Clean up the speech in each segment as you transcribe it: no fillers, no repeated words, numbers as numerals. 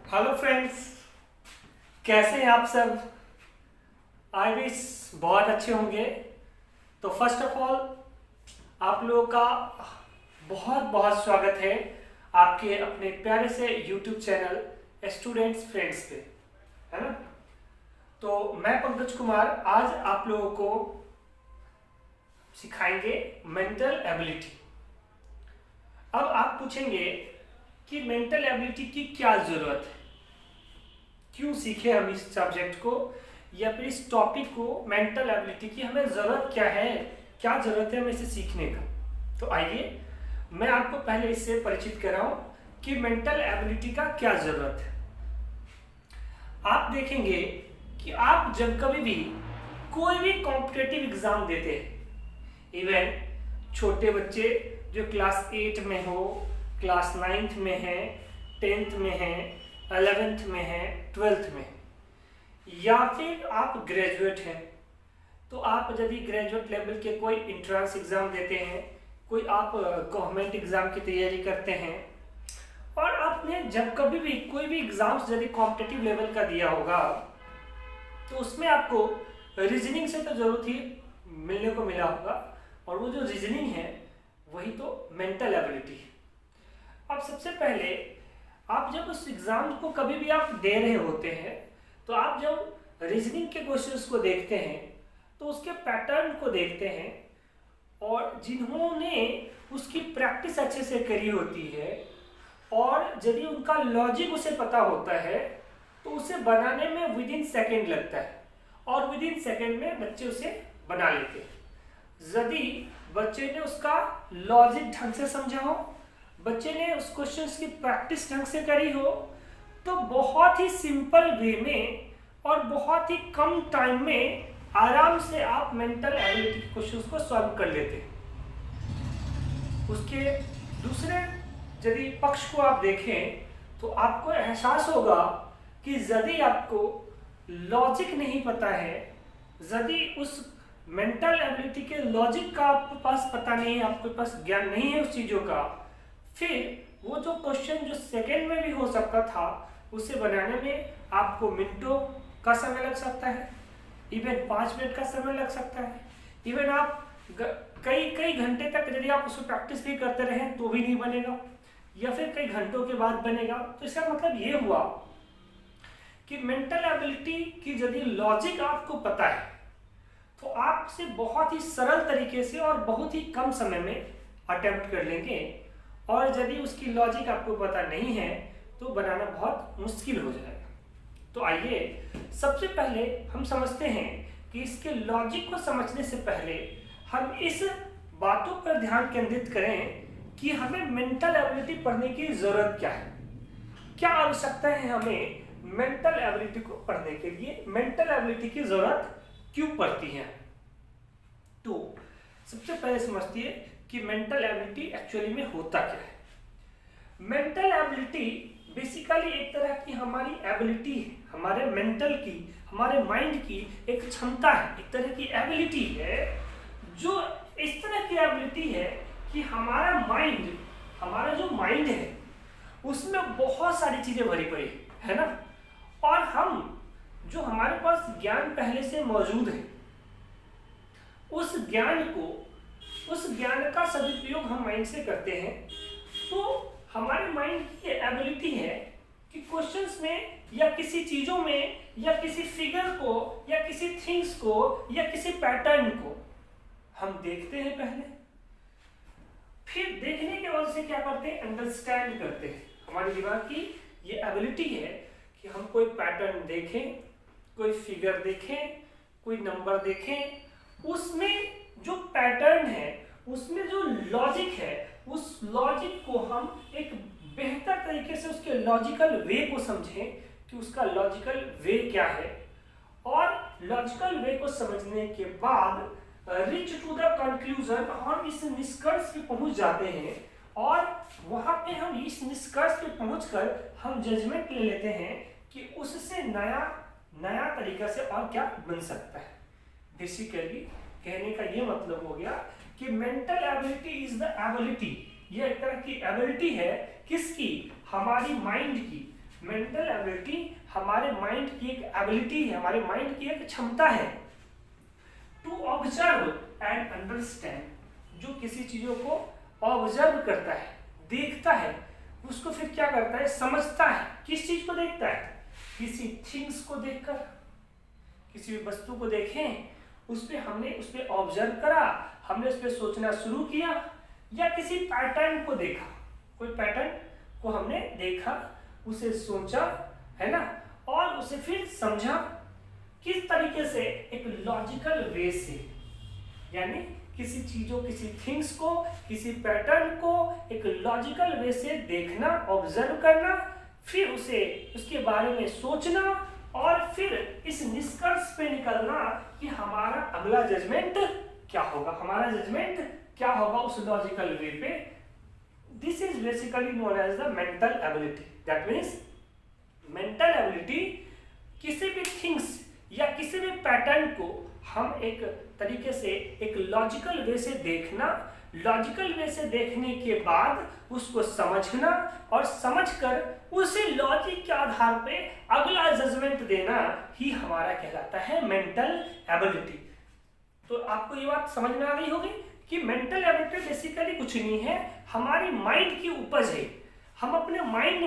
Hello friends, कैसे हैं आप सब। आई विश बहुत अच्छे होंगे। तो फर्स्ट ऑफ ऑल आप लोगों का बहुत बहुत स्वागत है आपके अपने प्यारे से यूट्यूब चैनल स्टूडेंट्स फ्रेंड्स पे, है ना। तो मैं पंकज कुमार आज आप लोगों को सिखाएंगे मेंटल एबिलिटी। अब आप पूछेंगे कि मेंटल एबिलिटी की क्या ज़रूरत है, क्यों सीखे हम इस सब्जेक्ट को, या फिर इस टॉपिक को मेंटल एबिलिटी की हमें ज़रूरत क्या है, क्या ज़रूरत है हमें इसे सीखने का। तो आइए मैं आपको पहले इससे परिचित कराऊं कि मेंटल एबिलिटी का क्या ज़रूरत है। आप देखेंगे कि आप जब कभी भी कोई भी कॉम्पिटिटिव एग्ज़ाम देते हैं, इवन छोटे बच्चे जो क्लास 8 में हो, क्लास 9th में है, 10th में है, 11th में है, 12th में, या फिर आप ग्रेजुएट हैं, तो आप यदि ग्रेजुएट लेवल के कोई इंट्रांस एग्ज़ाम देते हैं, कोई आप गवर्नमेंट एग्ज़ाम की तैयारी करते हैं, और आपने जब कभी भी कोई भी एग्ज़ाम्स यदि कॉम्पिटिटिव लेवल का दिया होगा, तो उसमें आपको रीजनिंग से तो ज़रूरत ही मिलने को मिला होगा, और वो जो रीजनिंग है वही तो मेंटल एबिलिटी है। अब सबसे पहले आप जब उस एग्ज़ाम को कभी भी आप दे रहे होते हैं, तो आप जब रीजनिंग के क्वेश्चंस को देखते हैं तो उसके पैटर्न को देखते हैं, और जिन्होंने उसकी प्रैक्टिस अच्छे से करी होती है और यदि उनका लॉजिक उसे पता होता है, तो उसे बनाने में विद इन सेकेंड लगता है, और विद इन सेकेंड में बच्चे उसे बना लेते हैं। यदि बच्चे ने उसका लॉजिक ढंग से समझा हो, बच्चे ने उस क्वेश्चंस की प्रैक्टिस ढंग से करी हो, तो बहुत ही सिंपल वे में और बहुत ही कम टाइम में आराम से आप मेंटल एबिलिटी के क्वेश्चंस को सॉल्व कर लेते हैं। उसके दूसरे यदि पक्ष को आप देखें तो आपको एहसास होगा कि यदि आपको लॉजिक नहीं पता है, यदि उस मेंटल एबिलिटी के लॉजिक का आपके पास पता नहीं है, आपके पास ज्ञान नहीं है उस चीज़ों का, फिर वो जो क्वेश्चन जो सेकेंड में भी हो सकता था, उसे बनाने में आपको मिनटों का समय लग सकता है, इवन 5 मिनट का समय लग सकता है, इवन आप कई कई घंटे तक यदि आप उसको प्रैक्टिस भी करते रहें तो भी नहीं बनेगा, या फिर कई घंटों के बाद बनेगा। तो इसका मतलब ये हुआ कि मेंटल एबिलिटी की यदि लॉजिक आपको पता है, तो आप उसे बहुत ही सरल तरीके से और बहुत ही कम समय में अटेम्प्ट कर लेंगे, और यदि उसकी लॉजिक आपको पता नहीं है तो बनाना बहुत मुश्किल हो जाएगा। तो आइए सबसे पहले हम समझते हैं कि इसके लॉजिक को समझने से पहले हम इस बातों पर ध्यान केंद्रित करें कि हमें मेंटल एबिलिटी पढ़ने की ज़रूरत क्या है, क्या आवश्यकता है हमें मेंटल एबिलिटी को पढ़ने के लिए, मेंटल एबिलिटी की ज़रूरत क्यों पड़ती है। तो सबसे पहले समझिए कि मेंटल एबिलिटी एक्चुअली में होता क्या है। मेंटल एबिलिटी बेसिकली एक तरह की हमारी एबिलिटी है, हमारे मेंटल की, हमारे माइंड की एक क्षमता है, एक तरह की एबिलिटी है, जो इस तरह की एबिलिटी है कि हमारा माइंड, हमारा जो माइंड है उसमें बहुत सारी चीज़ें भरी पड़ी है ना, और हम जो हमारे पास ज्ञान पहले से मौजूद है, उस ज्ञान का सदुपयोग हम माइंड से करते हैं। तो हमारे माइंड की एबिलिटी है कि क्वेश्चंस में या किसी चीज़ों में या किसी फिगर को या किसी थिंग्स को या किसी पैटर्न को हम देखते हैं पहले, फिर देखने के बाद से क्या करते हैं, अंडरस्टैंड करते हैं। हमारे दिमाग की ये एबिलिटी है कि हम कोई पैटर्न देखें, कोई फिगर देखें, कोई नंबर देखें, उसमें जो पैटर्न है, उसमें जो लॉजिक है, उस लॉजिक को हम एक बेहतर तरीके से उसके लॉजिकल वे को समझें कि उसका लॉजिकल वे क्या है, और लॉजिकल वे को समझने के बाद रिच टू द कंक्लूजन हम इस निष्कर्ष पे पहुंच जाते हैं, और वहां पे हम इस निष्कर्ष पे पहुंचकर हम जजमेंट ले लेते हैं कि उससे नया तरीका से और क्या बन सकता है। बेसिकली कहने का ये मतलब हो गया कि mental ability is the ability, ये एक तरह की एबिलिटी है किसकी, हमारी माइंड की। मेंटल एबिलिटी हमारे माइंड की एक एबिलिटी है, हमारे माइंड की एक क्षमता है टू ऑब्जर्व एंड अंडरस्टैंड। जो किसी चीजों को ऑब्जर्व करता है, देखता है, उसको फिर क्या करता है, समझता है। किस चीज को देखता है, किसी थिंग्स को देखकर, किसी भी वस्तु को देखें, उस पर हमने उस पर ऑब्जर्व करा, हमने उस पर सोचना शुरू किया, या किसी पैटर्न को देखा, कोई पैटर्न को हमने देखा, उसे सोचा, है ना, और उसे फिर समझा। किस तरीके से, एक लॉजिकल वे से, यानी किसी चीजों, किसी थिंग्स को, किसी पैटर्न को एक लॉजिकल वे से देखना, ऑब्जर्व करना, फिर उसे उसके बारे में सोचना, और फिर इस निष्कर्ष पे निकलना कि हमारा अगला जजमेंट क्या होगा, हमारा जजमेंट क्या होगा उस लॉजिकल वे पे। This is basically known as the mental ability. That means mental ability किसी भी थिंग्स या किसी भी पैटर्न को हम एक तरीके से एक लॉजिकल वे से देखना, लॉजिकल वे से देखने के बाद उसको समझना, और समझकर उसी लॉजिक के आधार पे अगला जजमेंट देना ही हमारा कहलाता है मेंटल एबिलिटी। तो आपको ये बात समझ में आ गई होगी कि मेंटल एबिलिटी बेसिकली कुछ नहीं है, हमारी माइंड की उपज है। हम अपने माइंड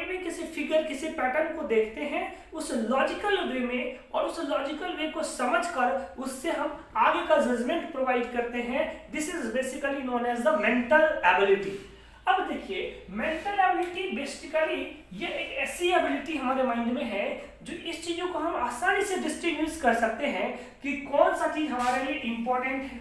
में किसी फिगर, किसी पैटर्न को देखते हैं उस लॉजिकल वे में, और उस लॉजिकल वे को समझकर उससे हम आगे का जजमेंट प्रोवाइड करते हैं। This is basically known as the mental ability. अब देखिए, मेंटल एबिलिटी बेसिकली ये एक ऐसी एबिलिटी हमारे माइंड में है जो इस चीजों को हम आसानी से डिस्टिंग्विश कर सकते हैं कि कौन सा चीज हमारे लिए इंपॉर्टेंट है,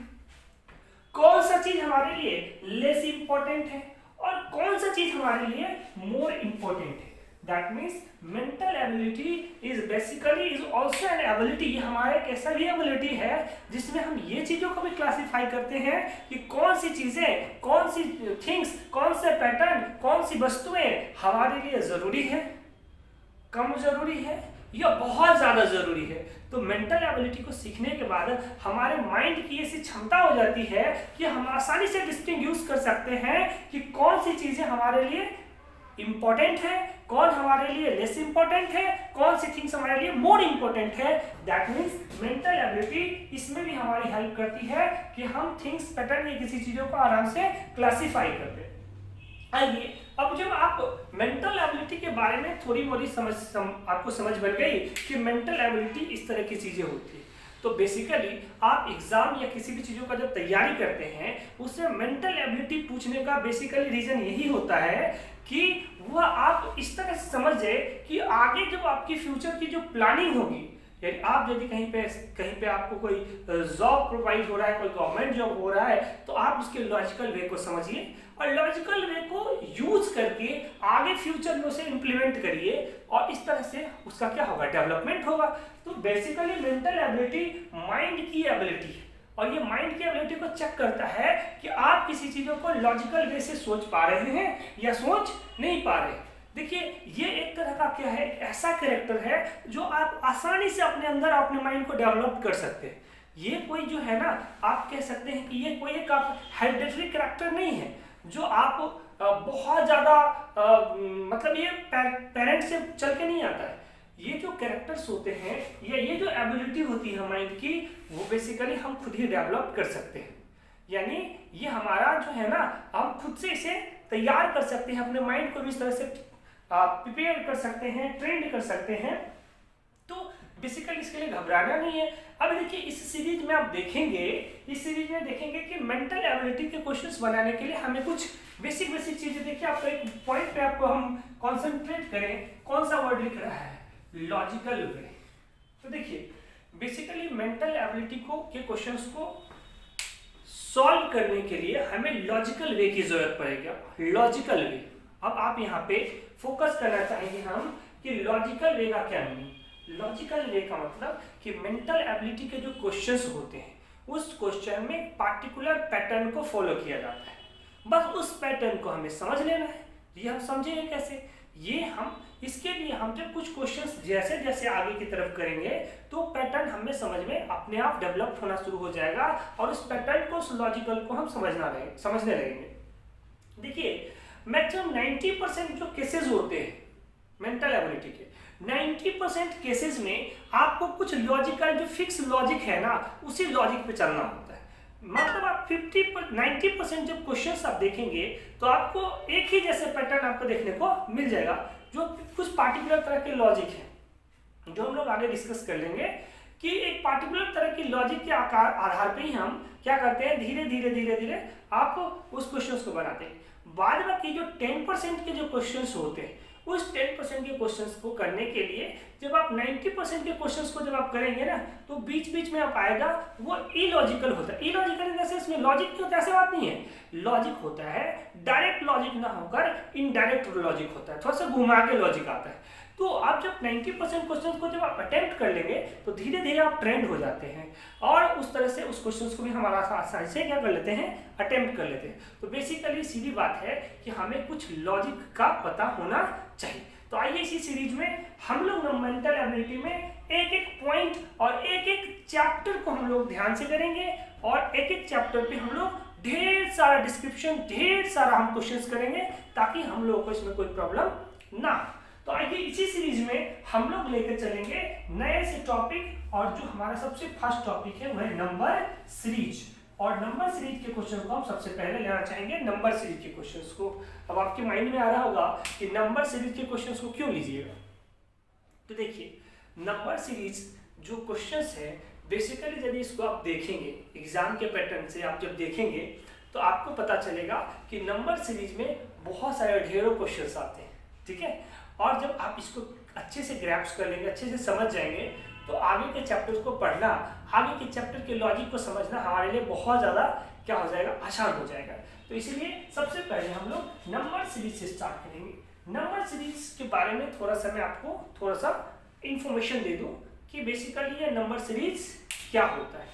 कौन सा चीज हमारे लिए लेस इंपॉर्टेंट है, और कौन सा चीज हमारे लिए मोर इंपॉर्टेंट है। That means mental ability is basically is also an ability. ये हमारा एक ऐसा भी एबिलिटी है जिसमें हम ये चीजों को भी क्लासिफाई करते हैं कि कौन सी चीजें, कौन सी थिंग्स, कौन से पैटर्न, कौन सी वस्तुएं हमारे लिए जरूरी है, कम जरूरी है, या बहुत ज्यादा जरूरी है। तो मेंटल एबिलिटी को सीखने के बाद हमारे माइंड की ऐसी क्षमता हो जाती है कि हम आसानी से डिस्टिंग्विश कर सकते हैं कि कौन सी चीजें हमारे लिए इंपॉर्टेंट है, कौन हमारे लिए लेस इंपॉर्टेंट है, कौन सी थिंग्स हमारे लिए मोर इंपॉर्टेंट है। दैट मीन्स मेंटल एबिलिटी इसमें भी हमारी हेल्प करती है कि हम थिंग्स, पैटर्न या किसी चीजों को आराम से क्लासिफाई करते हैं। आइए, अब जब आप मेंटल एबिलिटी के बारे में थोड़ी मोड़ी आपको समझ बन गई कि मेंटल एबिलिटी इस तरह की चीजें होती है, तो बेसिकली आप एग्जाम या किसी भी चीजों का जब तैयारी करते हैं उससे मेंटल एबिलिटी पूछने का बेसिकली रीजन यही होता है कि वह आप इस तरह से समझ जाए कि आगे जब आपकी फ्यूचर की जो प्लानिंग होगी, यानी आप यदि कहीं पे आपको कोई जॉब प्रोवाइड हो रहा है, कोई गवर्नमेंट जॉब हो रहा है, तो आप उसके लॉजिकल वे को समझिए और लॉजिकल वे को यूज करके आगे फ्यूचर में उसे इंप्लीमेंट करिए, और इस तरह से उसका क्या होगा, डेवलपमेंट होगा। तो बेसिकली मेंटल एबिलिटी माइंड की एबिलिटी है, और ये माइंड की एबिलिटी को चेक करता है कि आप किसी चीजों को लॉजिकल वे से सोच पा रहे हैं या सोच नहीं पा रहे। देखिए, ये एक तरह का क्या है, ऐसा कैरेक्टर है जो आप आसानी से अपने अंदर, अपने माइंड को डेवलप कर सकते हैं। ये कोई जो है ना, आप कह सकते हैं कि ये कोई एक आप हेरिडिटरी कैरेक्टर नहीं है जो आप बहुत ज्यादा मतलब ये पेरेंट से चल के नहीं आता है। ये जो कैरेक्टर्स होते हैं या ये जो एबिलिटी होती है माइंड की, वो बेसिकली हम खुद ही डेवलप कर सकते हैं। यानी ये हमारा जो है ना, हम खुद से इसे तैयार कर सकते हैं, अपने माइंड को भी इस तरह से प्रिपेयर कर सकते हैं, ट्रेंड कर सकते हैं। तो बेसिकली इसके लिए घबराना नहीं है। अब देखिए, इस सीरीज में आप देखेंगे, इस सीरीज में देखेंगे कि मेंटल एबिलिटी के क्वेश्चंस बनाने के लिए हमें कुछ बेसिक चीजें, देखिए आपको एक पॉइंट पे आपको हम कॉन्सेंट्रेट करें, कौन सा वर्ड लिख रहा है, लॉजिकल वे। तो देखिए, बेसिकली मेंटल एबिलिटी के क्वेश्चंस को सॉल्व करने के लिए हमें लॉजिकल वे की जरूरत पड़ेगी। लॉजिकल वे, अब आप यहाँ पे फोकस करना चाहेंगे हम कि लॉजिकल वे का क्या मीनिंग। लॉजिकल वे का मतलब कि मेंटल एबिलिटी के जो क्वेश्चंस होते हैं उस क्वेश्चन में पार्टिकुलर पैटर्न को फॉलो किया जाता है, बस उस पैटर्न को हमें समझ लेना है। ये हम समझेंगे कैसे, ये हम इसके लिए हम जब कुछ क्वेश्चंस जैसे जैसे आगे की तरफ करेंगे तो पैटर्न हमें समझ में अपने आप डेवलप होना शुरू हो जाएगा, और उस पैटर्न को, उस लॉजिकल को हम समझने लगेंगे। देखिए, मैक्सिमम 90% जो केसेस होते हैं मेंटल एबिलिटी के 90% केसेस में आपको कुछ लॉजिकल जो फिक्स लॉजिक है ना उसी लॉजिक पे चलना होता है। मतलब आप 90% जब क्वेश्चंस आप देखेंगे तो आपको एक ही जैसे पैटर्न आपको देखने को मिल जाएगा, जो कुछ पार्टिकुलर तरह के लॉजिक है जो हम लोग आगे डिस्कस कर लेंगे कि एक पार्टिकुलर तरह की लॉजिक के आधार पे ही हम क्या करते हैं, धीरे धीरे धीरे धीरे आप उस क्वेश्चंस को बनाते हैं। बाद बाकी जो 10% के जो क्वेश्चंस होते हैं उस 10% के क्वेश्चंस को करने के लिए जब आप 90% के क्वेश्चंस को जब आप करेंगे ना तो बीच बीच में आप आएगा वो इलॉजिकल होता है। इलॉजिकल इन द सेंस में लॉजिक की होता है ऐसे बात नहीं है, लॉजिक होता है डायरेक्ट लॉजिक ना होकर इनडायरेक्ट लॉजिक होता है, थोड़ा सा घुमा के लॉजिक आता है। तो आप जब 90% क्वेश्चन को जब आप अटेम्प्ट कर लेंगे तो धीरे धीरे आप ट्रेंड हो जाते हैं और उस तरह से उस क्वेश्चन को भी हमारा आसानी से क्या कर लेते हैं, अटेम्प्ट कर लेते हैं। तो बेसिकली सीधी बात है कि हमें कुछ लॉजिक का पता होना चाहिए। तो आइए इसी सीरीज में हम लोग मेंटल एबिलिटी में एक एक पॉइंट और एक एक चैप्टर को हम लोग ध्यान से करेंगे और एक एक चैप्टर पे हम लोग ढेर सारा डिस्क्रिप्शन, ढेर सारा हम क्वेश्चंस करेंगे ताकि हम लोगों को इसमें कोई प्रॉब्लम ना। तो आइए इसी सीरीज में हम लोग लेकर चलेंगे नए से टॉपिक और जो हमारा सबसे फर्स्ट टॉपिक है वह है नंबर सीरीज। और नंबर सीरीज के क्वेश्चन को हम सबसे पहले लेना चाहेंगे नंबर सीरीज के क्वेश्चंस को। अब आपके माइंड में आ रहा होगा कि नंबर सीरीज के क्वेश्चंस को क्यों लीजिएगा। तो देखिए नंबर सीरीज जो क्वेश्चंस है बेसिकली यदि इसको आप देखेंगे एग्जाम के पैटर्न से आप जब देखेंगे तो आपको पता चलेगा कि नंबर सीरीज में बहुत सारे ढेरों क्वेश्चंस आते हैं, ठीक है। और जब आप इसको अच्छे से ग्रैप्स कर लेंगे, अच्छे से समझ जाएंगे तो आगे के चैप्टर्स को पढ़ना, आगे के चैप्टर के लॉजिक को समझना हमारे लिए बहुत ज़्यादा क्या हो जाएगा, आसान हो जाएगा। तो इसीलिए सबसे पहले हम लोग नंबर सीरीज से स्टार्ट करेंगे। नंबर सीरीज के बारे में थोड़ा सा मैं आपको थोड़ा सा इंफॉर्मेशन दे दूं कि बेसिकली ये नंबर सीरीज क्या होता है।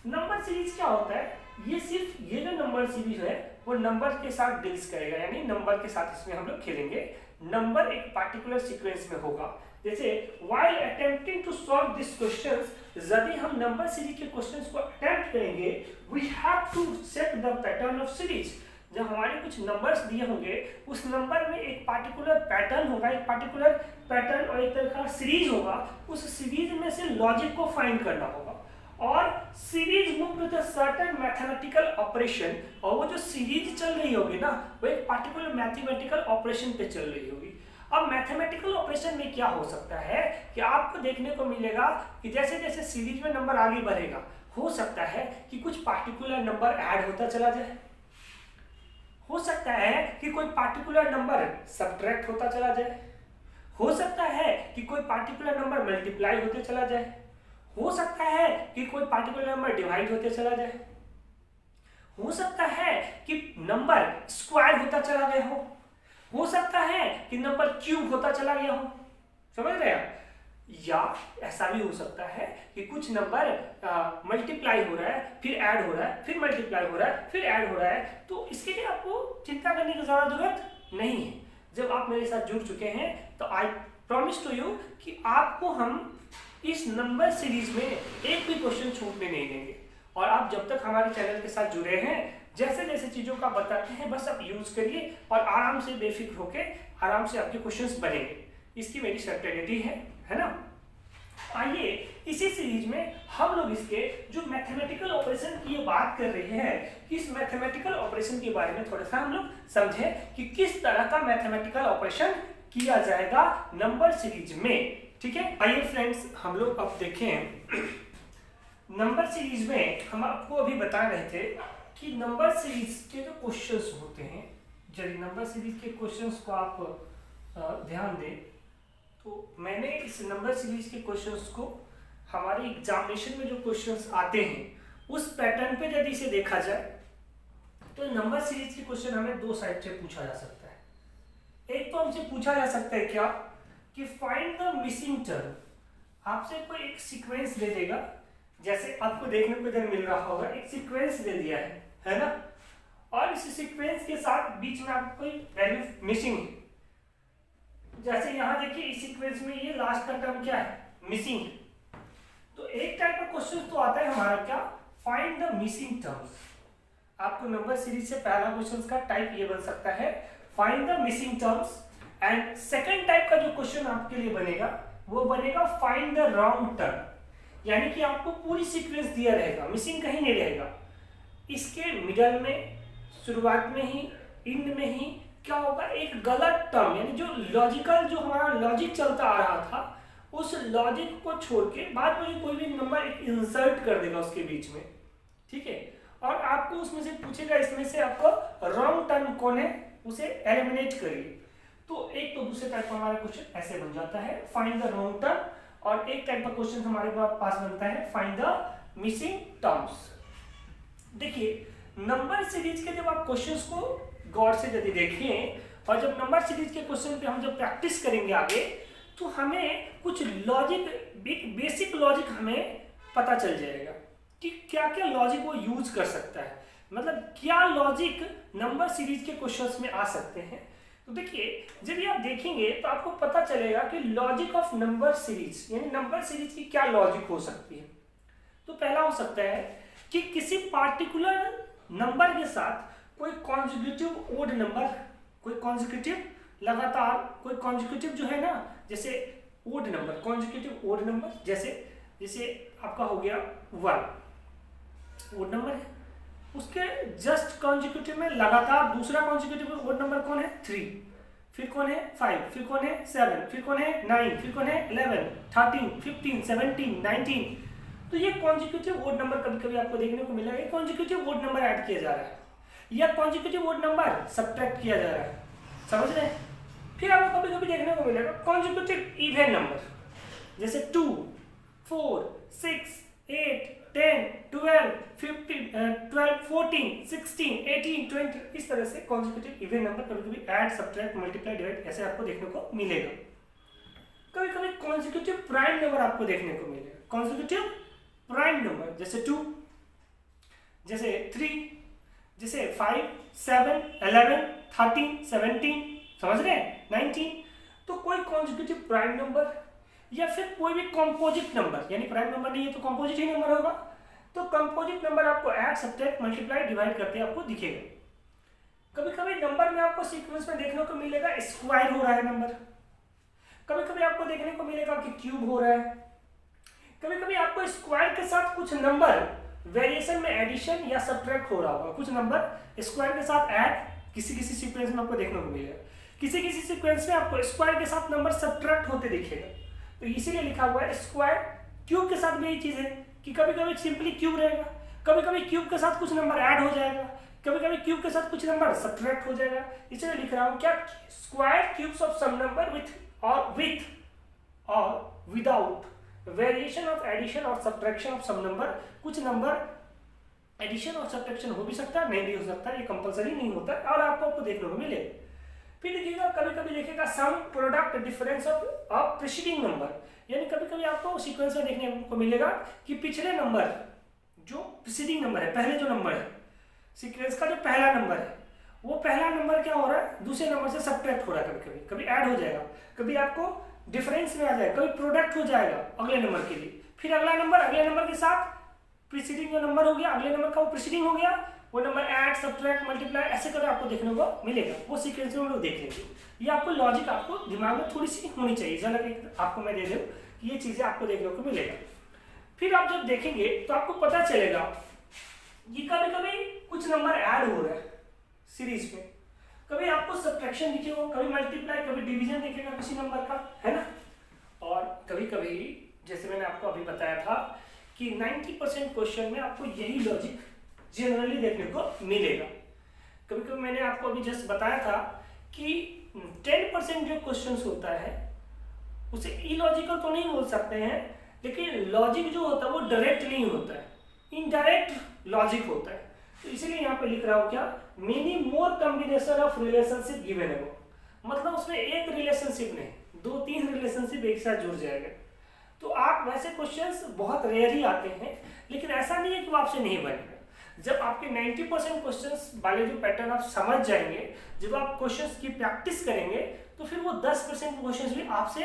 नंबर सीरीज क्या होता है, ये सिर्फ ये जो नंबर सीरीज है वो नंबर के साथ डील्स करेगा, यानी नंबर के साथ इसमें हम लोग खेलेंगे। नंबर एक पार्टिकुलर सीक्वेंस में होगा। जैसे while attempting to solve this questions, यदि हम नंबर सीरीज के क्वेश्चंस को अटेम्प्ट करेंगे we have to set the pattern of series। जब हमारे कुछ नंबर्स दिए होंगे उस नंबर में एक पार्टिकुलर पैटर्न होगा, एक पार्टिकुलर पैटर्न और एक तरह का सीरीज होगा, उस सीरीज में से लॉजिक को फाइंड करना होगा। और series move with a certain mathematical operation, और वो जो सीरीज चल रही होगी ना वो एक पार्टिकुलर मैथमेटिकल ऑपरेशन पे चल रही होगी। अब मैथमेटिकल ऑपरेशन में क्या हो सकता है कि आपको देखने को मिलेगा कि जैसे जैसे सीरीज में नंबर आगे बढ़ेगा हो सकता है कि कुछ पार्टिकुलर नंबर ऐड होता चला जाए, हो सकता है कि कोई पार्टिकुलर नंबर सब्ट्रैक्ट होता चला जाए, हो सकता है कि कोई पार्टिकुलर नंबर मल्टीप्लाई होते चला जाए, हो सकता है कि कोई पार्टिकुलर नंबर डिवाइड होते चला जाए, हो सकता है कि नंबर स्क्वायर होता चला गया हो सकता है कि नंबर क्यूब होता चला गया हो, समझ रहे हैं। या ऐसा भी हो सकता है कि कुछ नंबर मल्टीप्लाई हो रहा है फिर ऐड हो रहा है, फिर मल्टीप्लाई हो रहा है फिर ऐड हो रहा है। तो इसके लिए आपको चिंता करने की ज़्यादा जरूरत नहीं है। जब आप मेरे साथ जुड़ चुके हैं तो आई प्रॉमिस टू यू कि आपको हम इस नंबर सीरीज में एक भी क्वेश्चन छूटने नहीं देंगे। और आप जब तक हमारे चैनल के साथ जुड़े हैं जैसे जैसे चीज़ों का बताते हैं बस आप यूज़ करिए और आराम से बेफिक्र होके आराम से आपके क्वेश्चंस बनेंगे, इसकी मेरी सर्टेनिटी है ना। आइए इसी सीरीज में हम लोग इसके जो मैथमेटिकल ऑपरेशन की ये बात कर रहे हैं कि इस मैथमेटिकल ऑपरेशन के बारे में थोड़ा सा हम लोग समझें कि किस तरह का मैथमेटिकल ऑपरेशन किया जाएगा नंबर सीरीज में, ठीक है। आइए फ्रेंड्स हम लोग अब देखें नंबर सीरीज में हम आपको अभी बता रहे थे कि नंबर सीरीज के जो क्वेश्चंस होते हैं, यदि नंबर सीरीज के क्वेश्चंस को आप ध्यान दें तो मैंने इस नंबर सीरीज के क्वेश्चंस को हमारे एग्जामिनेशन में जो क्वेश्चंस आते हैं उस पैटर्न पे यदि इसे देखा जाए तो नंबर सीरीज के क्वेश्चन हमें दो साइड से पूछा जा सकता है। एक तो हमसे पूछा जा सकता है क्या कि फाइंड द मिसिंग टर्म। आपसे कोई एक सीक्वेंस दे देगा, जैसे आपको देखने को इधर मिल रहा होगा एक सीक्वेंस दे दिया है ना, और इस सीक्वेंस के साथ बीच में आपको कोई वैल्यू मिसिंग है। जैसे यहाँ देखिए इस सीक्वेंस में ये लास्ट का टर्म क्या है, मिसिंग है। तो एक टाइप का क्वेश्चन तो आता है हमारा क्या, फाइंड द मिसिंग टर्म्स। आपको नंबर सीरीज से पहला क्वेश्चन का टाइप ये बन सकता है find the missing terms and second type का जो क्वेश्चन आपके लिए बनेगा वो बनेगा फाइंड द रॉन्ग टर्म, यानी कि आपको पूरी सीक्वेंस दिया रहेगा, मिसिंग कहीं नहीं रहेगा। इसके मिडल में, शुरुआत में ही, एंड में ही क्या होगा, एक गलत टर्म, यानी जो लॉजिकल, जो हमारा लॉजिक चलता आ रहा था उस लॉजिक को छोड़ के बाद में कोई भी नंबर एक इंसर्ट कर देगा उसके बीच में, ठीक है। और आपको उसमें से पूछेगा इसमें से आपको रॉन्ग टर्म कौन है, उसे एलिमिनेट करिए। तो एक तो दूसरे टाइप का हमारा क्वेश्चन ऐसे बन जाता है, फाइंड द रॉन्ग टर्म, और एक टाइप का क्वेश्चन हमारे पास बनता है फाइंड द मिसिंग टर्म्स। देखिए नंबर सीरीज के जब आप क्वेश्चंस को गौर से यदि देखें और जब नंबर सीरीज के क्वेश्चन पे हम जब प्रैक्टिस करेंगे आगे, तो हमें कुछ लॉजिक, बेसिक लॉजिक हमें पता चल जाएगा कि क्या क्या लॉजिक वो यूज कर सकता है, मतलब क्या लॉजिक नंबर सीरीज के क्वेश्चंस में आ सकते हैं। तो देखिए जब ये आप देखेंगे तो आपको पता चलेगा कि लॉजिक ऑफ नंबर सीरीज, यानी नंबर सीरीज की क्या लॉजिक हो सकती है। तो पहला हो सकता है कि किसी पार्टिकुलर नंबर के साथ कोई कॉन्जिक्यूटिव ओड नंबर, कोई कॉन्जिक्यूटिव लगातार, कोई कॉन्जिक्यूटिव जो है ना, जैसे odd number, consecutive odd number, जैसे आपका हो गया 1 ओड नंबर है, उसके जस्ट कॉन्जिक्यूटिव में लगातार दूसरा कॉन्जिक्यूटिव ओड नंबर कौन है 3, फिर कौन है 5, फिर कौन है 7, फिर कौन है 9, फिर कौन है 11, 13, 15, 17, 19। तो ये कॉन्जिक्यूटिव ओड नंबर कभी कभी आपको देखने को मिलेगा, कॉन्जिक्यूटिव ओड नंबर ऐड किया जा रहा है या कॉन्जिक्यूटिव ओड नंबर सब्ट्रैक्ट किया जा रहा है, समझ रहे हैं। फिर आपको कभी कभी देखने को मिलेगा कॉन्जिक्यूटिव इवन नंबर, जैसे 2, 4, 6, 8, 10, 12, 14, 16, 18, 20, इस तरह से कॉन्जिक्यूटिव इवन नंबर कभी कभी ऐड, सब्ट्रैक्ट, मल्टीप्लाई, डिवाइड ऐसे आपको देखने को मिलेगा। कभी कभी कॉन्जिक्यूटिव प्राइम नंबर आपको देखने को मिलेगा, कॉन्जिक्यूटिव प्राइम नंबर, जैसे 2, जैसे 3, जैसे 5, 7, 11, 13, 17, समझ रहे हैं 19। तो कोई कॉन्जिक्यूटिव प्राइम नंबर या फिर कोई भी कंपोजिट नंबर, यानी प्राइम नंबर नहीं है तो कंपोजिट ही नंबर होगा, तो कंपोजिट नंबर आपको ऐड, सब्ट्रैक्ट, मल्टीप्लाई, डिवाइड करते आपको दिखेगा। कभी कभी नंबर में आपको सीक्वेंस में देखने को मिलेगा स्क्वायर हो रहा है नंबर, कभी कभी आपको देखने को मिलेगा कि क्यूब हो रहा है, कभी कभी आपको स्क्वायर के साथ कुछ नंबर वेरिएशन में एडिशन या सब्ट्रैक्ट हो रहा होगा, कुछ नंबर स्क्वायर के साथ ऐड किसी किसी सीक्वेंस में आपको देखने को मिलेगा, किसी किसी सीक्वेंस में आपको स्क्वायर के साथ नंबर सब्ट्रैक्ट होते दिखेगा। तो इसीलिए लिखा हुआ है स्क्वायर। क्यूब के साथ भी यही चीज है कि कभी कभी सिंपली क्यूब रहेगा, कभी कभी क्यूब के साथ कुछ नंबर ऐड हो जाएगा, कभी कभी क्यूब के साथ कुछ नंबर सब्ट्रैक्ट हो जाएगा। इसलिए लिख रहा हूं क्या, square cubes of some number with और विदाउट वेरिएशन ऑफ एडिशन और सब्ट्रैक्शन ऑफ सम नंबर। कुछ नंबर एडिशन और सब्ट्रैक्शन हो भी सकता है, नहीं भी हो सकता, ये कंपलसरी नहीं होता और आपको देखने को मिले। फिर देखिएगा कभी कभी देखेगा sum product difference of preceding number, यानी कभी कभी आपको सीक्वेंस में देखने को मिलेगा कि पिछले नंबर जो प्रीसीडिंग नंबर है, पहले जो नंबर है सीक्वेंस का, जो पहला नंबर है वो पहला नंबर क्या हो रहा है दूसरे नंबर से सब्ट्रैक्ट हो रहा है, कभी कभी ऐड हो जाएगा, कभी आपको डिफरेंस में आ जाएगा, कभी प्रोडक्ट हो जाएगा अगले नंबर के लिए, फिर अगला नंबर अगले नंबर के साथ प्रीसीडिंग जो नंबर हो गया अगले नंबर का वो प्रीसीडिंग हो गया, वो नंबर ऐड, सब्ट्रैक्ट, मल्टीप्लाई ऐसे करके आपको देखने को मिलेगा। वो सीक्वेंस में हम लोग देख लेंगे। ये आपको लॉजिक आपको दिमाग में थोड़ी सी होनी चाहिए, जरा आपको मैं दे दूं कि ये चीजें आपको देखने को मिलेगा। फिर आप जब देखेंगे तो आपको पता चलेगा कि कभी कभी कुछ नंबर ऐड हो रहा है सीरीज में, कभी आपको सब्ट्रैक्शन दिखेगा, कभी मल्टीप्लाई, कभी डिवीजन दिखेगा किसी नंबर का, है ना। और कभी कभी जैसे मैंने आपको अभी बताया था कि 90% क्वेश्चन में आपको यही लॉजिक जनरली देखने को मिलेगा। कभी कभी मैंने आपको अभी जस्ट बताया था कि 10% जो क्वेश्चंस होता है उसे इलॉजिकल तो नहीं बोल सकते हैं, लेकिन लॉजिक जो होता है वो डायरेक्ट नहीं होता है, इनडायरेक्ट लॉजिक होता है। तो इसीलिए यहाँ पे लिख रहा हूँ क्या, many more combination of relationship given है, मतलब उसमें एक रिलेशनशिप नहीं 2-3 रिलेशनशिप एक साथ जुड़ जाएगा। तो आप वैसे क्वेश्चंस बहुत रेयर ही आते हैं, लेकिन ऐसा नहीं है कि वो आपसे नहीं बनेगा। जब आपके 90% क्वेश्चंस वाले जो पैटर्न आप समझ जाएंगे, जब आप क्वेश्चंस की प्रैक्टिस करेंगे तो फिर वो 10% क्वेश्चंस भी आपसे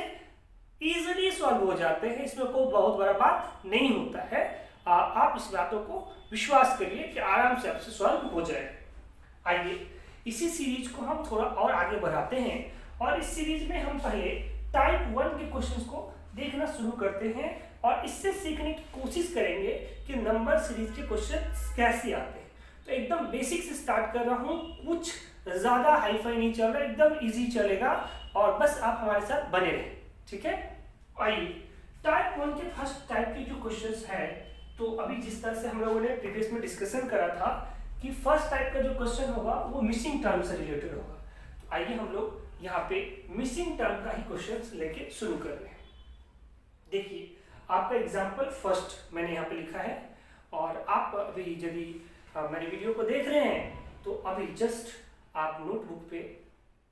इजीली सॉल्व हो जाते हैं। इसमें कोई बहुत बड़ा बात नहीं होता है, आप इस बातों को विश्वास करिए कि आराम से आपसे सॉल्व हो जाएगा। आइए इसी सीरीज को हम थोड़ा और आगे बढ़ाते हैं और इस सीरीज में हम पहले टाइप 1 के क्वेश्चंस को देखना शुरू करते हैं और इससे सीखने की कोशिश करेंगे कि नंबर सीरीज के क्वेश्चन कैसे आते हैं। तो एकदम बेसिक से स्टार्ट कर रहा हूँ, कुछ ज़्यादा हाईफाई नहीं चल रहा, एकदम इजी चलेगा और बस आप हमारे साथ बने रहें, ठीक है। आइए टाइप 1 के फर्स्ट टाइप के जो क्वेश्चंस है, तो अभी जिस तरह से हम लोगों ने प्रीवियस में डिस्कशन करा था कि फर्स्ट टाइप का जो क्वेश्चन होगा वो मिसिंग टर्म से रिलेटेड होगा। तो आइए हम लोग यहाँ पे मिसिंग टर्म का ही क्वेश्चन लेके शुरू कर रहे हैं। देखिए आपका एग्जाम्पल फर्स्ट मैंने यहाँ पे लिखा है और आप अभी यदि मेरी वीडियो को देख रहे हैं तो अभी जस्ट आप नोटबुक पे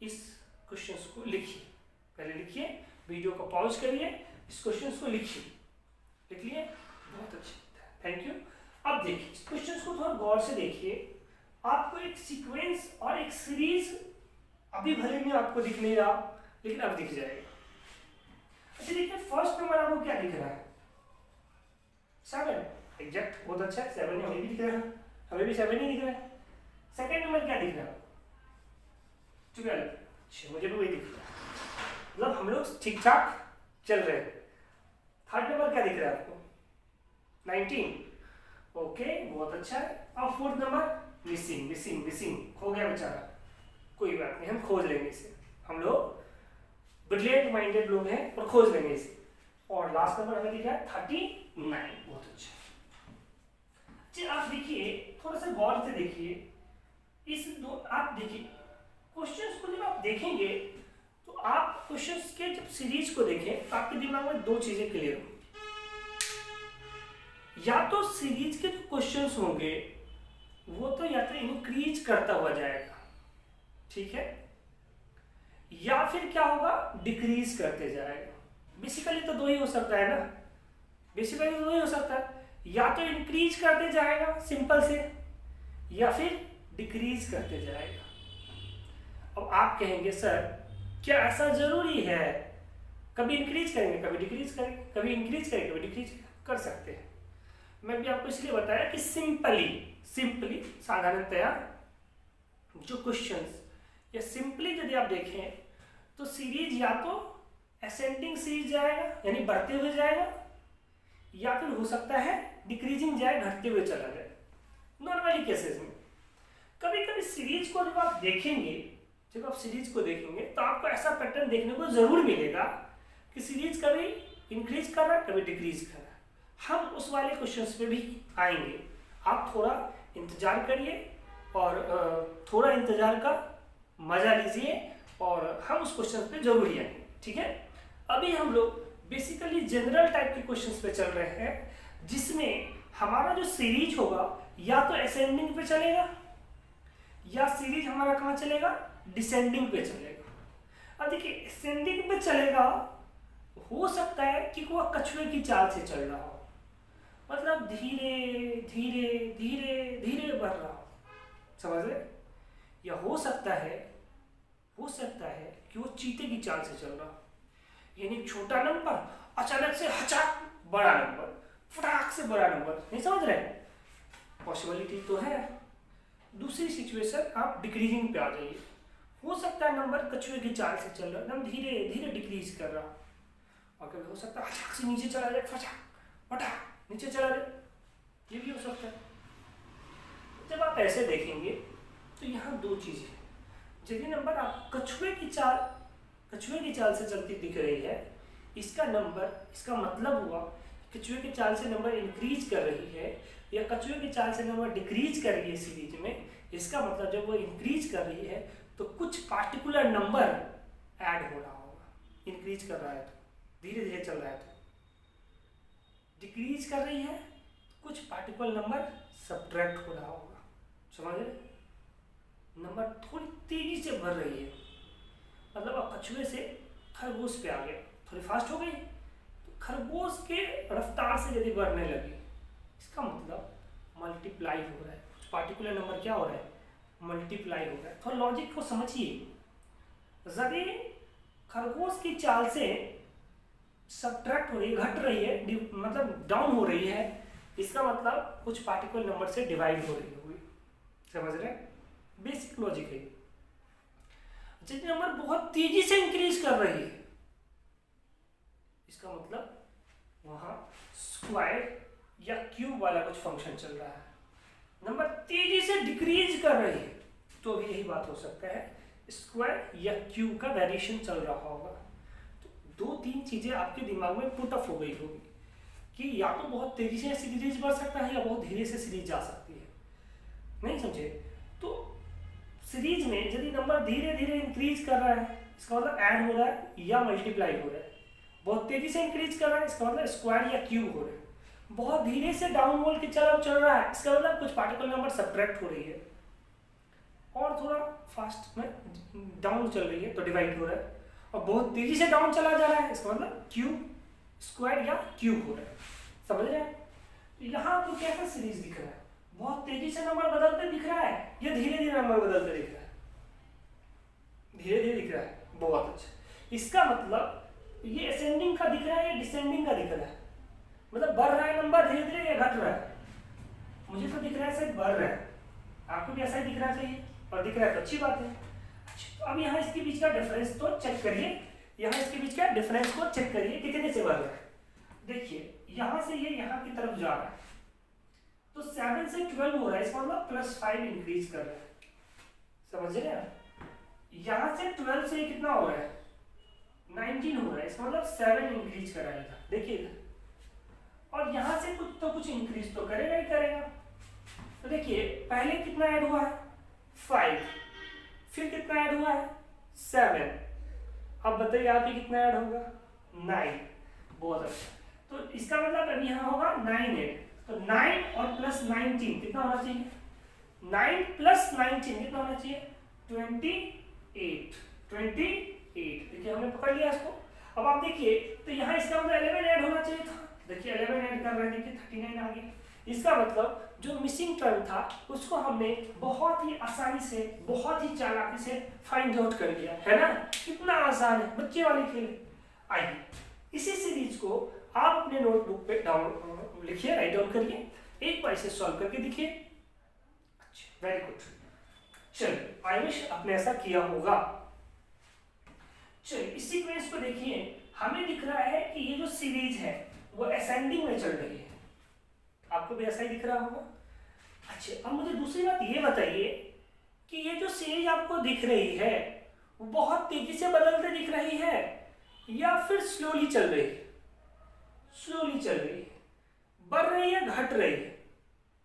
इस क्वेश्चंस को लिखिए। पहले लिखिए, वीडियो को पॉज करिए, इस क्वेश्चंस को लिखिए। लिख लिए? बहुत अच्छी, थैंक यू। अब देखिए इस क्वेश्चंस को थोड़ा गौर से देखिए। आपको एक सीक्वेंस और एक सीरीज अभी भले में आपको दिख नहीं रहा, लेकिन अब दिख जाएगा। अच्छा देखिए फर्स्ट नंबर आपको क्या दिख रहा है? 7। एग्जैक्ट, बहुत अच्छा है। 7 हमें भी दिख रहा है, हमें भी 7 ही दिख रहा है। सेकेंड नंबर क्या दिख रहा है? 12। अच्छा, मुझे भी वही दिख रहा है, मतलब हम लोग ठीक ठाक चल रहे हैं। थर्ड नंबर क्या दिख रहा है आपको? 19। ओके, बहुत अच्छा है। अब fourth number missing, missing, missing, खो गया बेचारा। कोई बात नहीं, हम खोज लेंगे इसे। हम लोग ब्रिलियंट माइंडेड लोग हैं और खोज लेंगे इसे। और लास्ट नंबर हमें दिख रहा है 39। बहुत अच्छा। अच्छा आप देखिए, थोड़ा सा गौर से देखिए इस दो, आप देखिए क्वेश्चंस को जब आप देखेंगे तो आप क्वेश्चंस के जब सीरीज को देखें तो आपके दिमाग में दो चीजें क्लियर होंगी। या तो सीरीज के जो क्वेश्चंस होंगे वो तो या तो इंक्रीज करता हुआ जाएगा, ठीक है, या फिर क्या होगा, डिक्रीज करते जाएगा। बेसिकली तो दो ही हो सकता है ना, बेसिकली तो दो ही हो सकता है, या तो इंक्रीज करते जाएगा सिंपल से, या फिर डिक्रीज करते जाएगा। अब आप कहेंगे सर क्या ऐसा जरूरी है, कभी इंक्रीज करेंगे कभी डिक्रीज करेंगे, कभी इंक्रीज करेंगे कभी डिक्रीज कर सकते हैं। मैं भी आपको इसलिए बताया कि सिंपली साधारणतया जो क्वेश्चंस या सिंपली यदि आप देखें तो सीरीज या तो असेंडिंग सीरीज जाएगा यानी बढ़ते हुए जाएगा, या फिर हो सकता है डिक्रीजिंग जाए, घटते हुए चला जाए। नॉर्मली केसेस में कभी कभी सीरीज को जब आप देखेंगे, तो आपको ऐसा पैटर्न देखने को जरूर मिलेगा कि सीरीज कभी इंक्रीज कर रहा है कभी डिक्रीज कर रहा है। हम उस वाले क्वेश्चंस पे भी आएंगे, आप थोड़ा इंतजार करिए और थोड़ा इंतजार का मजा लीजिए और हम उस क्वेश्चन पे जरूर ही आएंगे, ठीक है। अभी हम लोग बेसिकली जनरल टाइप के क्वेश्चंस पे चल रहे हैं, जिसमें हमारा जो सीरीज होगा या तो असेंडिंग पे चलेगा या सीरीज हमारा कहाँ चलेगा, डिसेंडिंग पे चलेगा। अब देखिए असेंडिंग पे चलेगा, हो सकता है कि वह कछुए की चाल से चल रहा हो, मतलब धीरे धीरे धीरे धीरे बढ़ रहा हो, समझ रहे। या हो सकता है कि वो चीते की चाल से चल रहा हो, यानी छोटा नंबर अचानक से हचाक बड़ा नंबर, फटाक से बड़ा नंबर, नहीं समझ रहे। पॉसिबिलिटी तो है। दूसरी सिचुएशन आप डिक्रीजिंग पे आ जाइए, हो सकता है नंबर कछुए की चाल से चल रहा है, नंबर धीरे धीरे डिक्रीज कर रहा, और कभी हो सकता है अचानक से नीचे चला जाए, फटाक फटाक नीचे चला जाए, ये भी हो सकता है। जब आप ऐसे देखेंगे तो यहाँ दो चीजें, यदि नंबर आप कछुए की चाल से चलती दिख रही है, इसका मतलब हुआ कछुए की चाल से नंबर इंक्रीज कर रही है या कछुए की चाल से नंबर डिक्रीज कर रही है सीरीज में, इसका मतलब जब वो इंक्रीज कर रही है तो कुछ पार्टिकुलर नंबर ऐड हो रहा होगा। इंक्रीज कर रहा है तो धीरे धीरे चल रहा है, तो डिक्रीज कर रही है कुछ पार्टिकुलर नंबर सब्ट्रैक्ट हो रहा होगा, समझ रहे। नंबर थोड़ी तेजी से बढ़ रही है, मतलब आप कछुए से खरगोश पे आ गए, थोड़ी फास्ट हो गई, तो खरगोश के रफ्तार से यदि बढ़ने लगी, इसका मतलब मल्टीप्लाई हो रहा है, कुछ पार्टिकुलर नंबर क्या हो रहा है, मल्टीप्लाई हो रहा है। थोड़ा लॉजिक को समझिए, यदि खरगोश की चाल से सब्ट्रैक्ट हो रही है, घट रही है, मतलब डाउन हो रही है, इसका मतलब कुछ पार्टिकुलर नंबर से डिवाइड हो रही होगी, समझ रहे हैं। बेसिक लॉजिक है। जितने नंबर बहुत तेजी से इंक्रीज कर रही है, इसका मतलब वहां स्क्वायर या क्यूब वाला कुछ फंक्शन चल रहा है। नंबर तेजी से डिक्रीज कर रही है तो भी यही बात हो सकता है, स्क्वायर या क्यूब का वेरिएशन चल रहा होगा। तो 2-3 चीजें आपके दिमाग में पुट अप हो गई होगी कि या तो बहुत तेजी से सीरीज बढ़ सकता है या बहुत धीरे से सीरीज जा सकती है। नहीं समझे? तो सीरीज में यदि नंबर धीरे धीरे इंक्रीज कर रहा है, इसका मतलब ऐड हो रहा है या मल्टीप्लाई हो रहा है। बहुत तेजी से इंक्रीज कर रहा है, इसका मतलब स्क्वायर या क्यूब हो रहा है। बहुत धीरे से डाउन वोल की तरफ चल रहा है, इसका मतलब कुछ पार्टिकुलर नंबर सब्ट्रैक्ट हो रही है। और थोड़ा फास्ट में डाउन चल रही है तो डिवाइड हो रहा है। और बहुत तेजी से डाउन चला जा रहा है, इसका मतलब क्यूब, स्क्वायर या क्यूब हो रहा है। समझ रहे हैं? तो यहाँ आपको कैसा सीरीज दिख रहा है? बहुत तेजी से नंबर बदलते दिख रहा है या धीरे धीरे नंबर बदलते दिख रहा है? धीरे धीरे दिख रहा है। बहुत अच्छा। इसका मतलब ये असेंडिंग का दिख रहा है या डिसेंडिंग का दिख रहा है? मतलब बढ़ रहा है नंबर धीरे धीरे या घट रहा है? मुझे तो दिख रहा है शायद बढ़ रहा है, आपको भी ऐसा ही दिखना चाहिए। और दिख रहा है तो अच्छी बात है। तो अब यहाँ इसके बीच का डिफरेंस तो चेक करिए, यहाँ इसके बीच का डिफरेंस को चेक करिए कितने से बढ़ रहा है। देखिए यहाँ से ये यहाँ की तरफ जा रहा है तो 7 से 12 हो रहा है, इसका मतलब +5 इंक्रीज कर रहा है। समझ रहे हैं? यहाँ से 12 से कितना हो रहा है? 19 हो रहा है, इसका मतलब 7 इंक्रीज कराएगा। देखिए, और यहाँ से कुछ तो कुछ इंक्रीज तो करेगा ही करेगा। तो देखिए पहले कितना ऐड हुआ है? 5, फिर कितना ऐड हुआ है? 7। अब बताइए आप ही कितना ऐड होगा? 9। बहुत अच्छा। तो इसका मतलब अभी यहाँ होगा 9 ऐड, तो 9 और +19 कितना होना चाहिए? 9 + 19 कितना होना चाहिए? 28। 28। देखिए हमने पकड़ लिया इसको। अब आप देखिए तो यहाँ इसका मतलब 11 ऐड होना चाहिए था। देखिए 11 ऐड कर रहे हैं, देखिए 39 आ गया। इसका मतलब जो मिसिंग टर्म था उसको हमने बहुत ही आसानी से, बहुत ही चालाकी से फाइंड आउट कर लिया, है ना? कितना आसान है, बच्चे वाली खेल। आइए इसी सीरीज को आप अपने नोटबुक पे डाउन लिखिए, राइट डाउन करिए, एक बार इसे सॉल्व करके देखिए। अच्छा, वेरी गुड। चलिए आई विश आपने ऐसा किया होगा। चलिए इस सीक्वेंस को देखिए, हमें दिख रहा है कि ये जो सीरीज है वो असेंडिंग में चल रही है। आपको भी ऐसा ही दिख रहा होगा। अच्छा, अब मुझे दूसरी बात ये बताइए कि ये जो सीरीज आपको दिख रही है वो बहुत तेजी से बदलते दिख रही है या फिर स्लोली चल रही है? स्लोली चल रही है। बढ़ रही है, घट रही है?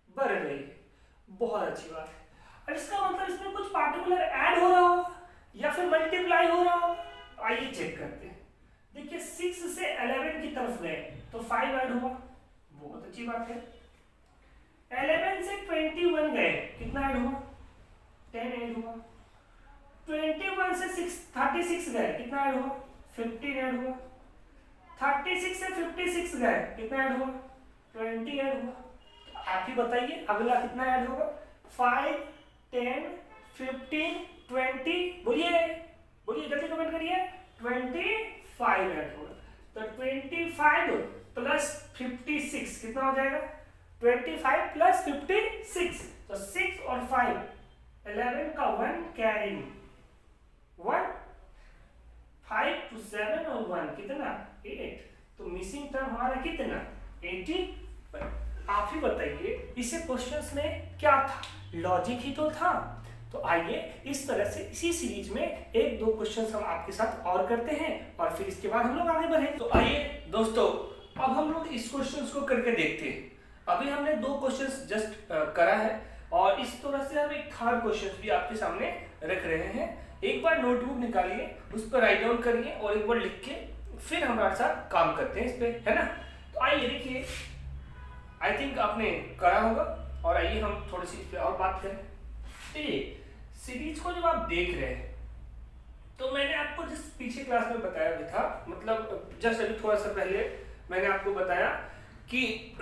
बढ़ रही है। बहुत अच्छी बात है। और इसका मतलब इसमें कुछ पार्टिकुलर ऐड हो रहा हो या फिर मल्टीप्लाई हो रहा हो? आइए चेक करते हैं। देखिए 6 से 11 की तरफ गए तो 5 ऐड हुआ, बहुत अच्छी बात है। 11 से 21 गए, कितना ऐड हुआ? 10 ऐड हुआ। 21 से 36 गए, कितना ऐड हुआ? 15 ऐड हुआ। 36 से 56 गए, कितना ऐड हुआ? 20 ऐड हुआ। आप ही बताइए अगला कितना ऐड होगा? 5, 10, 15, 20। बोलिए बोलिए, जल्दी कमेंट करिए। 25 ऐड होगा। तो 25 + 56 कितना हो जाएगा? 25 + 56। तो 6 और 5, 11 का 1 कैरिंग 1, 5 to 7 और 1 कितना? 8। तो मिसिंग टर्म हमारा कितना? 80। आप ही बताइए इसे क्वेश्चंस में क्या था? लॉजिक ही तो था। तो आइए इस तरह से इसी सीरीज में 1-2 क्वेश्चंस हम आपके साथ और करते हैं और फिर इसके बाद हम लोग आगे बढ़े। तो आइए दोस्तों अब हम लोग इस क्वेश्चंस को करके देखते हैं। अभी हमने 2 क्वेश्चंस जस्ट करा है और इस तरह से हम एक थर्ड क्वेश्चन भी आपके सामने रख रहे हैं। एक बार नोटबुक निकालिए, उस पर राइट डाउन करिए और एक बार लिख के फिर हमारे साथ काम करते हैं इस पे, है ना? तो आइए देखिए, आई थिंक आपने करा होगा और आइए हम थोड़ी सी इस पे और बात करें। तो सीरीज को जब आप देख रहे हैं तो मैंने आपको जिस पीछे क्लास में बताया भी था, मतलब जस्ट अभी थोड़ा सा पहले मैंने आपको बताया कि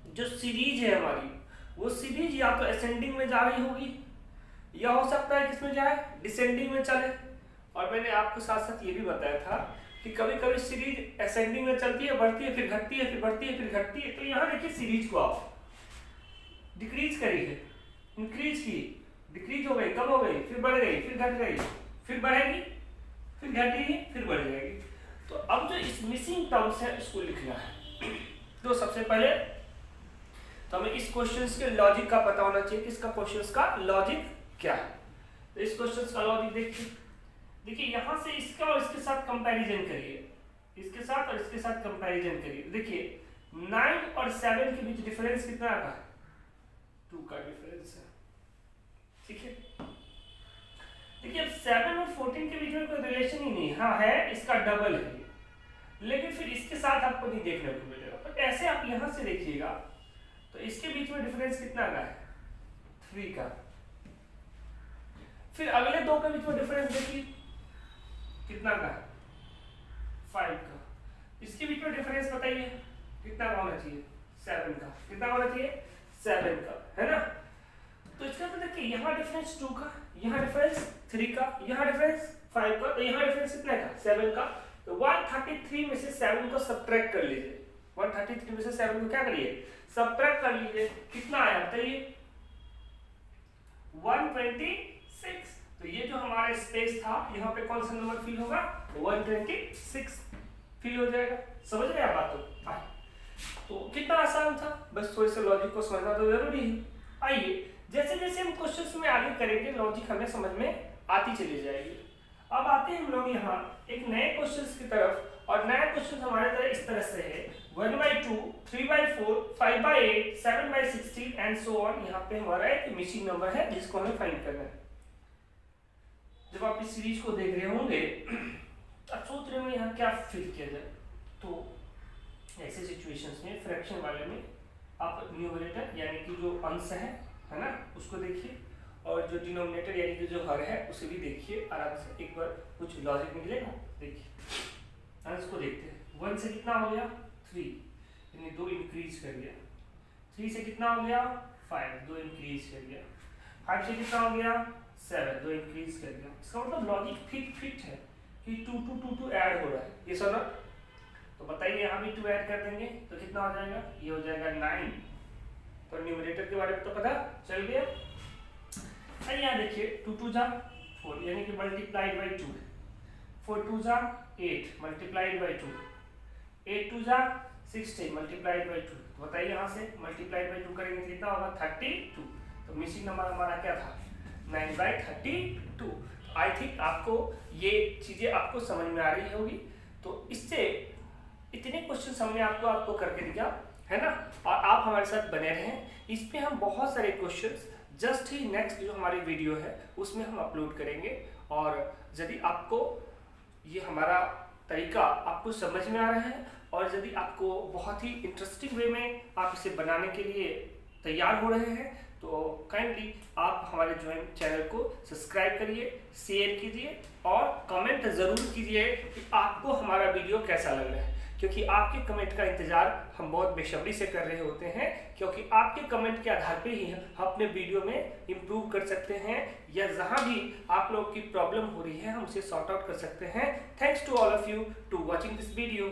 जो सीरीज है हमारी, वो सीरीज या तो असेंडिंग में जा रही होगी या हो सकता है किसमें जाए? डिसेंडिंग में चले। और मैंने आपको साथ साथ ये भी बताया था कि कभी कभी सीरीज असेंडिंग में चलती है, बढ़ती है, फिर घटती है, फिर बढ़ती है, फिर घटती है। तो यहाँ देखिए सीरीज को आप डिक्रीज करी है, इंक्रीज की, डिक्रीज हो गई, कम हो गई, फिर बढ़ गई, फिर घट गई, फिर बढ़ेगी, फिर घटेगी, फिर बढ़ जाएगी। तो अब जो इस मिसिंग टर्म्स है इसको लिखना है। तो सबसे पहले तो हमें इस क्वेश्चंस के लॉजिक का पता होना चाहिए कि इसका क्वेश्चंस का लॉजिक क्या है। तो इस क्वेश्चंस का लॉजिक देखिए यहाँ से इसका और इसके साथ कंपैरिजन करिए, इसके साथ और इसके साथ कंपैरिजन करिए। देखिए 9 और 7 के बीच डिफरेंस कितना का है? 2 का डिफरेंस है, ठीक है। देखिए अब 7 और 14 के बीच में कोई रिलेशन ही नहीं, हाँ है, इसका डबल है, लेकिन फिर इसके साथ आपको नहीं देखने को मिलेगा। तो ऐसे आप यहां से देखिएगा तो इसके बीच में डिफरेंस कितना का है? 3 का। फिर अगले दो के बीच में डिफरेंस देखिए कितना का है? 5 का। इसके बीच में डिफरेंस बताइए कितना का होना चाहिए? 7 का। कितना होना चाहिए? 7 का, है ना। तो इसका मतलब देखिए यहाँ डिफरेंस 2 का, यहाँ डिफरेंस 3 का, यहाँ डिफरेंस 5 का, तो यहाँ डिफरेंस कितना का? 7 का। तो 133 में से 7 को सब्ट्रैक्ट कर लीजिए। 133 में से 7 को क्या करिए? सब्ट्रैक्ट कर लीजिए। कितना आया बताइए? 126। तो ये जो हमारा स्पेस था यहाँ पे कौन सा नंबर फिल होगा? 126 फिल हो जाएगा। समझ रहे आप बात? तो कितना आसान था, बस थोड़े से लॉजिक को समझना तो जरूरी है। आइए जैसे जैसे हम क्वेश्चंस में आगे करेंगे लॉजिक हमें समझ में आती चली जाएगी। अब आते हैं हम लोग यहाँ एक नए क्वेश्चंस की तरफ, और नया क्वेश्चन हमारे तरह इस तरह से है 1/2, 3/4, 5/8, 7/16 एंड सो ऑन। यहाँ पे हमारा एक मिसिंग नंबर है जिसको हमें फाइंड करना है। जब आप इस सीरीज को देख रहे होंगे आप सोच रहे होंगे यहाँ क्या फिल किया जाए, तो ऐसे सिचुएशंस में फ्रैक्शन वाले में आप न्यूमरेटर यानी कि जो अंश है ना, उसको देखिए, और जो डिनोमिनेटर यानी कि जो हर है उसे भी देखिए आराम से। एक बार कुछ लॉजिक निकलेगा। देखिए अंश को देखते हैं। 1 से कितना हो गया? 3, यानी 2 इंक्रीज कर गया। 3 से कितना हो गया? 5, 2 इंक्रीज कर गया। 5 से कितना हो गया? 7, 2 इंक्रीज कर गया। इसका मतलब लॉजिक फिट है कि 2 2 2 2 ऐड हो रहा है, ये सब ना। तो बताइए यहाँ भी 2 ऐड कर देंगे तो कितना हो जाएगा? ये हो जाएगा 9। तो न्यूमरेटर के बारे में तो पता चल गया। यहाँ देखिए 2 2 जा 4 यानी कि मल्टीप्लाइड बाई 2 है। 4 2 जा 8 मल्टीप्लाइड बाई 2, 8 2 जा 16 मल्टीप्लाइड बाई 2। तो बताइए यहाँ से मल्टीप्लाइड बाई 2 करेंगे कितना होगा? 32। तो मिसिंग नंबर हमारा क्या था? 9/32। आई थिंक आपको ये चीजें आपको समझ में आ रही होगी। तो इससे इतने क्वेश्चन हमने आपको करके दिया है ना, और आप हमारे साथ बने रहें। इस पे हम बहुत सारे क्वेश्चंस जस्ट ही नेक्स्ट जो हमारी वीडियो है उसमें हम अपलोड करेंगे। और यदि आपको ये हमारा तरीका आपको समझ में आ रहा है और यदि आपको बहुत ही इंटरेस्टिंग वे में आप इसे बनाने के लिए तैयार हो रहे हैं तो काइंडली आप हमारे ज्वाइन चैनल को सब्सक्राइब करिए, शेयर कीजिए और कमेंट ज़रूर कीजिए कि आपको हमारा वीडियो कैसा लग रहा है, क्योंकि आपके कमेंट का इंतजार हम बहुत बेसब्री से कर रहे होते हैं। क्योंकि आपके कमेंट के आधार पे ही हम अपने वीडियो में इम्प्रूव कर सकते हैं, या जहां भी आप लोग की प्रॉब्लम हो रही है हम उसे सॉर्ट आउट कर सकते हैं। Thanks to all of you to watching this video.